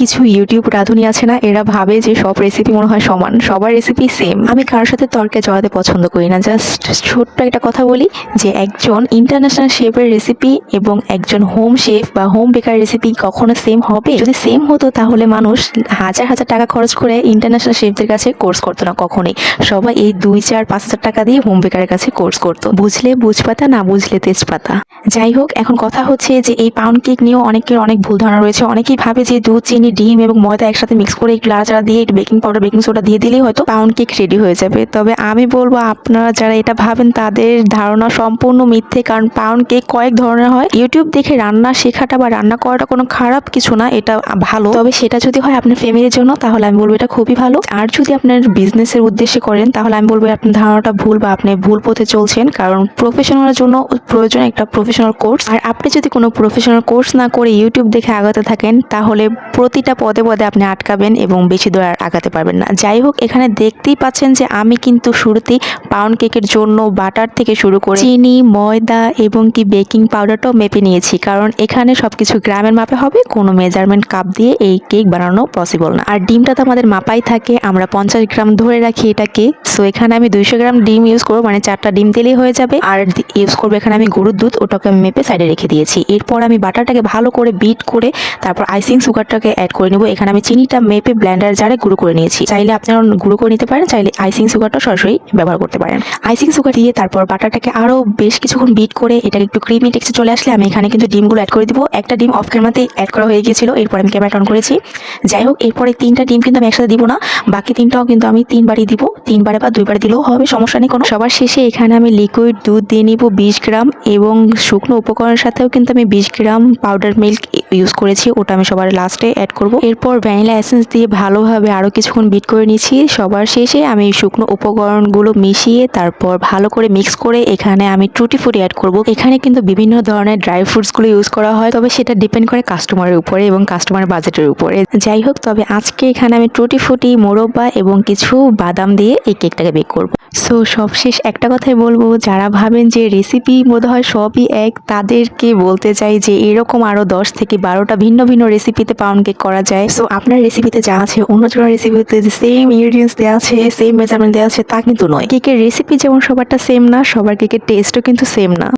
কিছু ইউটিউব রাঁধুনি আছে না, এরা ভাবে যে সব রেসিপি মনে হয় সমান, সবার রেসিপি সেম। আমি কারোর সাথে তর্কে জড়াতে পছন্দ করি না। জাস্ট ছোট্ট একটা কথা বলি যে একজন ইন্টারন্যাশনাল শেফের রেসিপি এবং একজন হোম শেফ বা হোম বেকার রেসিপি কখনো সেম হবে? যদি সেম হতো তাহলে মানুষ হাজার হাজার টাকা খরচ করে ইন্টারন্যাশনাল শেফদের কাছে কোর্স করতো না কখনোই। সবাই এই 2, 4, 5 হাজার টাকা দিয়ে হোম বেকারের কাছে কোর্স করতো। বুঝলে বুঝপাতা, না বুঝলে তেজপাতা। যাই হোক, এখন কথা হচ্ছে যে এই পাউন্ড কেক নিয়েও অনেকের অনেক ভুল ধারণা রয়েছে। অনেকেই ভাবে যে দুধ, চিনি, ডিম এবং ময়দা একসাথে মিক্স করে একটু লাড়াচাড়া দিয়ে একটু বেকিং পাউডার, বেকিং সোডা দিয়ে দিলেই হয়তো পাউন্ড কেক রেডি হয়ে যাবে। তবে আমি বলবো আপনারা যারা এটা ভাবেন তাদের ধারণা সম্পূর্ণ মিথ্যে, কারণ পাউন্ড কেক কয়েক ধরনের হয়। ইউটিউব দেখে রান্না শেখাটা বা রান্না করাটা কোনো খারাপ কিছু না, এটা ভালো। তবে সেটা যদি হয় আপনার ফ্যামিলির জন্য তাহলে আমি বলবো এটা খুবই ভালো। আর যদি আপনার বিজনেসের উদ্দেশ্যে করেন তাহলে আমি বলবো আপনার ধারণাটা ভুল বা আপনি ভুল পথে চলছেন, কারণ প্রফেশনালের জন্য প্রয়োজন একটা প্রফেশনাল কোর্স। আর আপনি যদি কোনো প্রফেশনাল কোর্স না করে ইউটিউব দেখে আগাতে থাকেন তাহলে প্রতিটা পদে পদে আপনি আটকাবেন এবং বেশি দূর আর আগাতে পারবেন না। যাই হোক, এখানে দেখতেই পাচ্ছেন যে আমি কিন্তু শুরুতেই পাউন্ড কেকের জন্য বাটার থেকে শুরু করে চিনি, ময়দা এবং কি বেকিং পাউডারটাও মেপে নিয়েছি, কারণ এখানে সবকিছু গ্রামের মাপে হবে, কোনো মেজারমেন্ট কাপ দিয়ে এই কেক বানানো পসিবল না। আর ডিমটা তো আমাদের মাপাই থাকে, আমরা 50 গ্রাম ধরে রাখি এটাকে। সো এখানে আমি 200 গ্রাম ডিম ইউজ করবো, মানে 4টা ডিম দিলেই হয়ে যাবে। আর ইউজ করবো এখানে আমি গরুর দুধ, ওটাকে আমি মেপে সাইডে রেখে দিয়েছি। এরপর আমি বাটারটাকে ভালো করে বিট করে তারপর আইসিং সুগারটাকে অ্যাড করে নেবো। এখানে আমি চিনিটা মেপে ব্লেন্ডার জারে গুঁড়ো করে নিয়েছি। চাইলে আপনারা গুঁড়ো করে নিতে পারেন, চাইলে আইসিং সুগারটা সরাসরি ব্যবহার করতে পারেন। আইসিং সুগার দিয়ে তারপর বাটারটাকে আরো বেশ কিছুক্ষণ বিট করে এটাকে একটু ক্রিমি টেক্সচার চলে আসলে আমি এখানে কিন্তু ডিমগুলো অ্যাড করে দিব। একটা ডিম অফ ক্যামেরাতেই অ্যাড করা হয়ে গিয়েছিল, এরপর আমি ক্যামেরা অন করেছি। যাই হোক, এরপরে 3টা ডিম কিন্তু আমি একসাথে দিব না, বাকি 3টাও কিন্তু আমি 3বারই দিব। 3বারে বা 2বারে দিলেও হবে, সমস্যা নেই কোনো। সবার শেষে এখানে আমি লিকুইড দুধ দিয়ে নিব 20 গ্রাম এবং শুকনো উপকরণের সাথেও কিন্তু আমি 20 গ্রাম পাউডার মিল্ক ইউজ করেছি, ওটা আমি সবার লাস্টে অ্যাড করব। এরপর ভ্যানিলা এসেন্স দিয়ে ভালোভাবে আরো কিছুক্ষণ বিট করে নিয়েছি। সবার শেষে আমি শুকনো উপকরণগুলো মিশিয়ে তারপর ভালো করে মিক্স করে এখানে আমি টুটি ফুটি অ্যাড করব। এখানে কিন্তু বিভিন্ন ধরনের ড্রাই ফ্রুটসগুলো ইউজ করা হয়, তবে সেটা ডিপেন্ড করে কাস্টমারের উপরে এবং কাস্টমারের বাজেটের উপরে। যাই হোক, তবে আজকে এখানে আমি টুটি ফুটি, মোরব্বা এবং কিছু বাদাম দিয়ে এই কেকটাকে বেক করব। সো সবশেষ একটা কথাই বলবো, যারা ভাবেন যে রেসিপি বোধ হয় সবই এক, তাদেরকে বলতে চাই যে এরকম আরো 10 থেকে 12টা ভিন্ন ভিন্ন রেসিপিতে পাউন্ড কেক করা যায়। সো আপনার রেসিপিতে যা আছে অন্য জনের রেসিপিতে সেম ইনগ্রিডিয়েন্টস দেওয়া আছে, সেম মেজারমেন্ট দেওয়া আছে তা কিন্তু নয়। কেকের রেসিপি যেমন সবারটা সেম না, সবার কেকের টেস্টও কিন্তু সেম না।